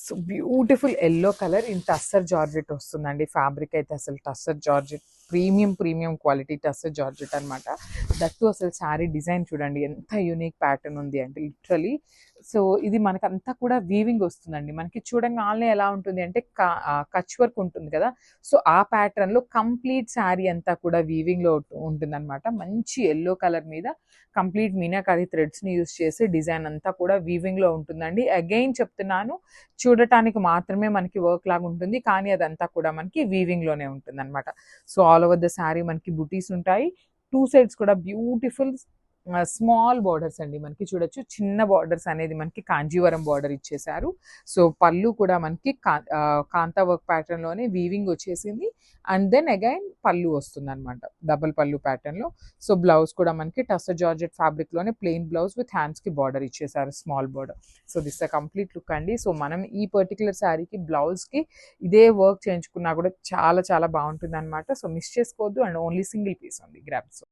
So beautiful yellow colour in tussar georgette వస్తుందండి. Fabric అయితే అసలు tussar georgette premium quality tussar georgette అనమాట. దట్టు అసలు శారీ డిజైన్ చూడండి ఎంత యూనిక్ ప్యాటర్న్ ఉంది అంటే లిటరలీ. సో ఇది మనకంతా కూడా వీవింగ్ వస్తుందండి. మనకి చూడంగానే ఎలా ఉంటుంది అంటే కచ్ వర్క్ ఉంటుంది కదా, సో ఆ ప్యాటర్న్లో కంప్లీట్ శారీ అంతా కూడా వీవింగ్లో ఉంటుందన్నమాట. మంచి ఎల్లో కలర్ మీద కంప్లీట్ మీనాకారి థ్రెడ్స్ని యూస్ చేసి డిజైన్ అంతా కూడా వీవింగ్లో ఉంటుందండి. అగైన్ చెప్తున్నాను, చూడటానికి మాత్రమే మనకి వర్క్ లాగా ఉంటుంది, కానీ అదంతా కూడా మనకి వీవింగ్లోనే ఉంటుంది అనమాట. So all over the sari మనకి బుటీస్ ఉంటాయి. టూ సైడ్స్ కూడా బ్యూటిఫుల్ స్మాల్ బార్డర్స్ అండి. మనకి చూడొచ్చు చిన్న బార్డర్స్ అనేది మనకి కాంజీవరం బార్డర్ ఇచ్చేసారు. సో పళ్ళు కూడా మనకి కాంతా వర్క్ ప్యాటర్న్లోనే వీవింగ్ వచ్చేసింది. అండ్ దెన్ అగైన్ పళ్ళు వస్తుంది అనమాట డబుల్ పళ్ళు ప్యాటర్న్లో. సో బ్లౌజ్ కూడా మనకి టస్సర్ జార్జెట్ ఫ్యాబ్రిక్లోనే ప్లెయిన్ బ్లౌజ్ విత్ హ్యాండ్స్కి బార్డర్ ఇచ్చేసారు, small border. So this a complete look అండి. సో మనం ఈ పర్టికులర్ శారీకి బ్లౌజ్కి ఇదే వర్క్ చేయించుకున్నా కూడా చాలా చాలా బాగుంటుంది అనమాట. సో మిస్ చేసుకోవద్దు. అండ్ ఓన్లీ సింగిల్ పీస్ ఉంది, గ్రాబ్స్.